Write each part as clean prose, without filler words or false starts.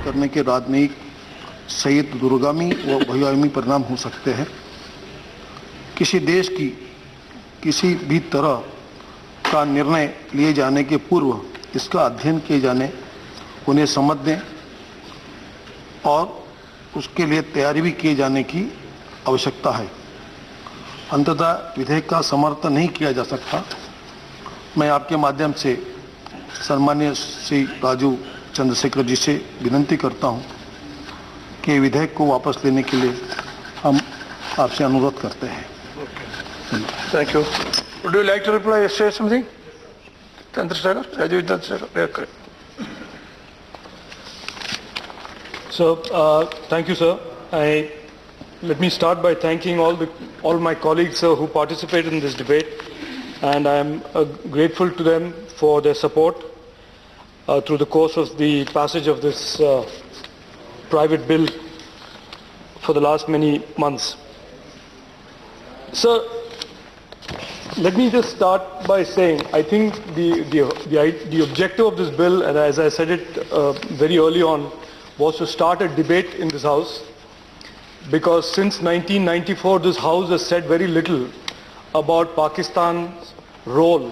करने के राजनयिक सहित दूरगामी व भविगामी परिणाम हो सकते हैं। किसी देश की किसी भी तरह का निर्णय लिए जाने के पूर्व इसका अध्ययन किए जाने, उन्हें समझने और उसके लिए तैयारी भी किए जाने की आवश्यकता है। अंततः विधेयक का समर्थन नहीं किया जा सकता। मैं आपके माध्यम से सम्मानीय श्री राजीव चंद्रशेखर जी से विनती करता हूं कि विधेयक को वापस लेने के लिए हम आपसे अनुरोध करते हैं। Thank you. Would you like to reply, say something? Chandrasekhar, Rajeev Chandrasekhar. So, thank you, sir. Let me start by thanking all my colleagues, sir, who participated in this debate, and I am grateful to them for their support through the course of the passage of this private bill for the last many months. Sir, let me just start by saying I think the objective of this bill, and as I said it very early on, was to start a debate in this House, because since 1994 this House has said very little about Pakistan's role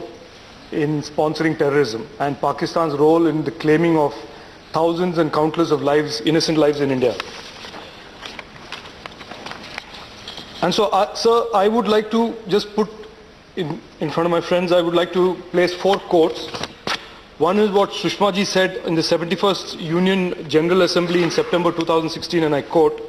in sponsoring terrorism and Pakistan's role in the claiming of thousands and countless of lives, innocent lives in India. And so, sir, I would like to just put in front of my friends, I would like to place 4 quotes. One is what Sushma ji said in the 71st Union General Assembly in September 2016, and I quote,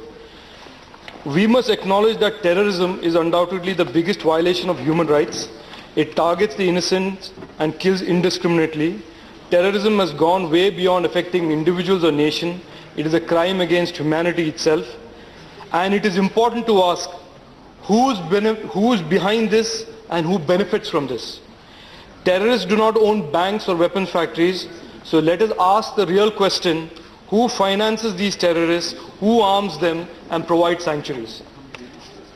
"We must acknowledge that terrorism is undoubtedly the biggest violation of human rights. It targets the innocent and kills indiscriminately. Terrorism has gone way beyond affecting individuals or nation. It is a crime against humanity itself. And it is important to ask who's behind this and who benefits from this. Terrorists do not own banks or weapons factories, so let us ask the real question: who finances these terrorists, who arms them and provides sanctuaries?"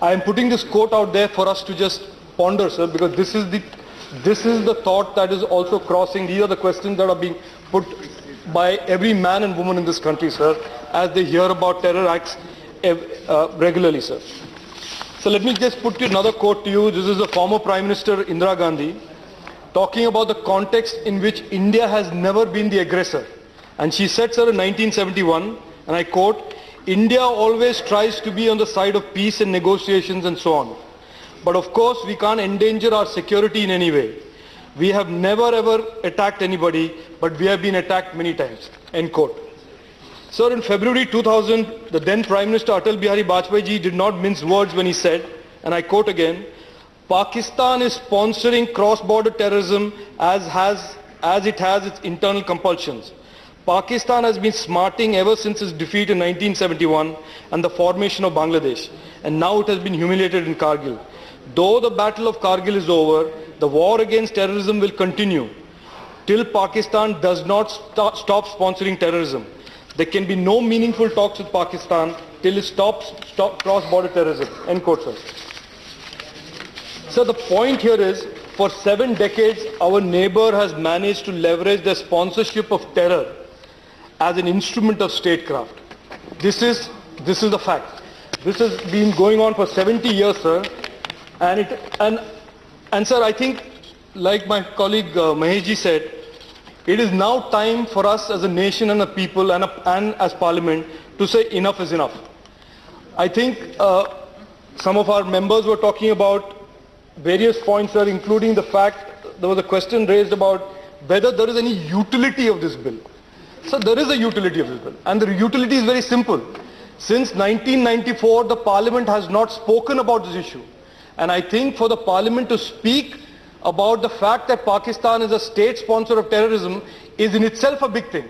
I am putting this quote out there for us to just ponder, sir, because this is the thought that is also crossing. These are the questions that are being put by every man and woman in this country, sir, as they hear about terror acts regularly, sir. So let me just put another quote to you. This is the former Prime Minister Indira Gandhi talking about the context in which India has never been the aggressor. And she said, sir, in 1971, and I quote, "India always tries to be on the side of peace and negotiations and so on. But of course, we can't endanger our security in any way. We have never ever attacked anybody, but we have been attacked many times." End quote. Sir, in February 2000, the then Prime Minister Atal Bihari Vajpayee ji did not mince words when he said, and I quote again, "Pakistan is sponsoring cross-border terrorism as it has its internal compulsions. Pakistan has been smarting ever since its defeat in 1971 and the formation of Bangladesh, and now it has been humiliated in Kargil. Though the battle of Kargil is over, the war against terrorism will continue till Pakistan does not stop sponsoring terrorism. There can be no meaningful talks with Pakistan till it stops cross-border terrorism." End quote, sir. So the point here is, for 7 decades, our neighbor has managed to leverage the sponsorship of terror as an instrument of statecraft. This is the fact. This has been going on for 70 years, sir. And sir, I think, like my colleague Mahesh ji said, it is now time for us as a nation and a people and as Parliament to say enough is enough. I think some of our members were talking about various points, sir, including the fact there was a question raised about whether there is any utility of this bill. So there is a utility of this bill, and the utility is very simple. Since 1994, the Parliament has not spoken about this issue. And I think for the Parliament to speak about the fact that Pakistan is a state sponsor of terrorism is in itself a big thing.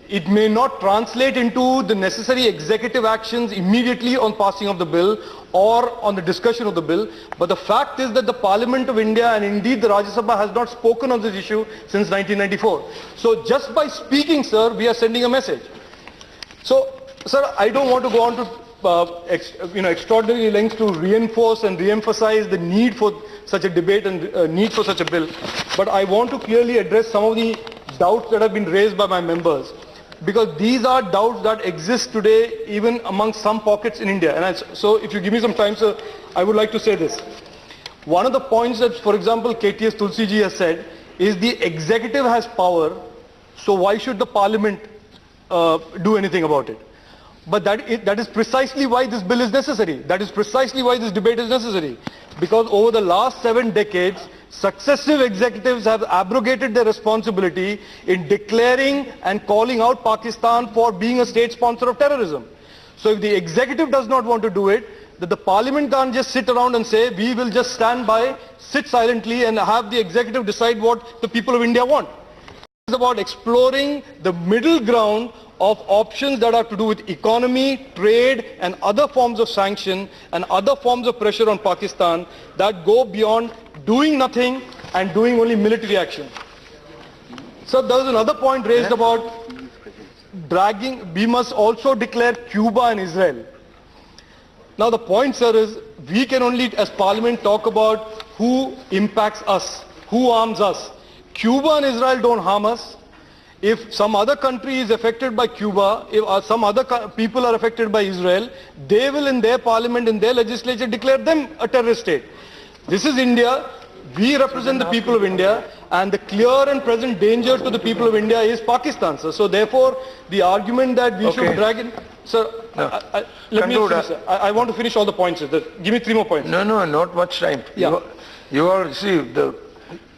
It may not translate into the necessary executive actions immediately on passing of the bill or on the discussion of the bill, but the fact is that the Parliament of India and indeed the Rajya Sabha has not spoken on this issue since 1994. So just by speaking, sir, we are sending a message. So, sir, I don't want to go on to extraordinary lengths to reinforce and re-emphasize the need for such a debate and need for such a bill, but I want to clearly address some of the doubts that have been raised by my members. because these are doubts that exist today even among some pockets in India. And so if you give me some time, sir, I would like to say this. One of the points that, for example, KTS Tulsiji has said is the executive has power, so why should the parliament do anything about it? But that is precisely why this bill is necessary. That is precisely why this debate is necessary. Because over the last 7 decades, successive executives have abrogated their responsibility in declaring and calling out Pakistan for being a state sponsor of terrorism. So if the executive does not want to do it, that the parliament can't just sit around and say, we will just stand by, sit silently and have the executive decide what the people of India want. It's about exploring the middle ground of options that have to do with economy, trade and other forms of sanction and other forms of pressure on Pakistan that go beyond doing nothing and doing only military action. So there was another point raised about dragging, we must also declare Cuba and Israel. Now the point, sir, is we can only as parliament talk about who impacts us, who harms us. Cuba and Israel don't harm us. If some other country is affected by Cuba, if some other people are affected by Israel, they will in their parliament, in their legislature declare them a terrorist state. This is India. We represent the people of India, and the clear and present danger to the people of India is Pakistan, sir. So therefore, the argument that we should drag in... Sir, no. let me finish, sir. I want to finish all the points, sir. Give me 3 more points. No, not much time. Yeah. You are, see, the...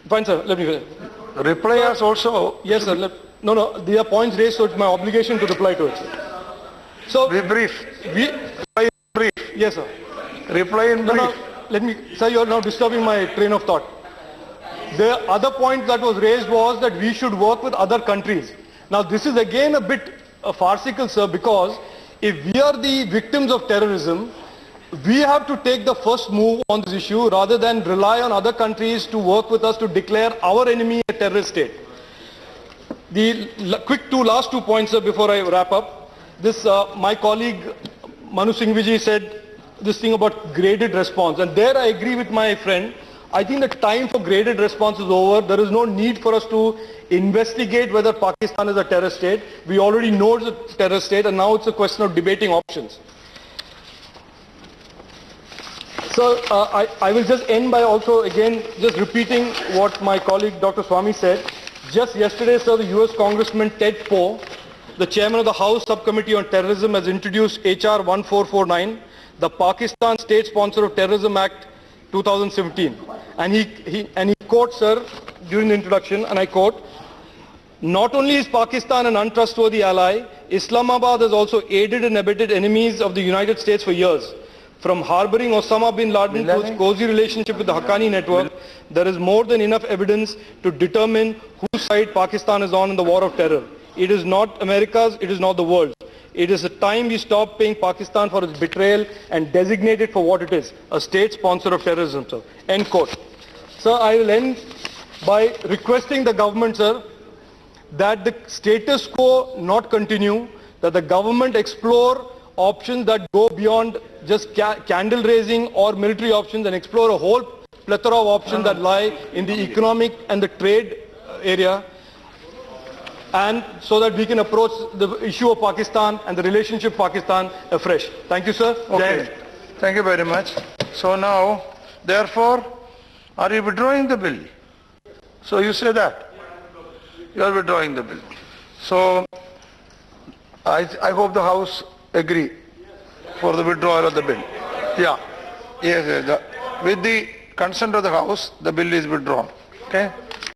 Fine, sir. Let me finish. Reply us also... Yes, sir. No, there are points raised, so it's my obligation to reply to it, sir. So... Be brief. Reply brief. Yes, sir. Reply in brief. No, let me... Sir, you are now disturbing my train of thought. The other point that was raised was that we should work with other countries. Now, this is again a bit farcical, sir, because if we are the victims of terrorism, we have to take the first move on this issue rather than rely on other countries to work with us to declare our enemy a terrorist state. The last two points, sir, before I wrap up. This, my colleague Manu Singhviji said this thing about graded response, and there I agree with my friend. I think the time for graded response is over. There is no need for us to investigate whether Pakistan is a terrorist state. We already know it's a terrorist state, and now it's a question of debating options. So I will just end by also again just repeating what my colleague Dr. Swamy said. Just yesterday, sir, the US Congressman Ted Poe, the chairman of the House Subcommittee on Terrorism, has introduced HR 1449, the Pakistan State Sponsor of Terrorism Act 2017. And he quotes, sir, during the introduction, and I quote, "Not only is Pakistan an untrustworthy ally, Islamabad has also aided and abetted enemies of the United States for years. From harboring Osama bin Laden to its cozy relationship with the Haqqani network, there is more than enough evidence to determine whose side Pakistan is on in the war of terror. It is not America's, it is not the world's. It is the time we stop paying Pakistan for its betrayal and designate it for what it is, a state sponsor of terrorism, sir." End quote. Sir, I will end by requesting the government, sir, that the status quo not continue, that the government explore options that go beyond just candle raising or military options and explore a whole plethora of options that lie in the economic and the trade area, and so that we can approach the issue of Pakistan and the relationship Pakistan afresh. Thank you, sir. Okay. Thank you very much. So now, therefore, are you withdrawing the bill? So you say that. You are withdrawing the bill. So I hope the House agree for the withdrawal of the bill. Yeah. Yes, with the consent of the House, the bill is withdrawn. Okay.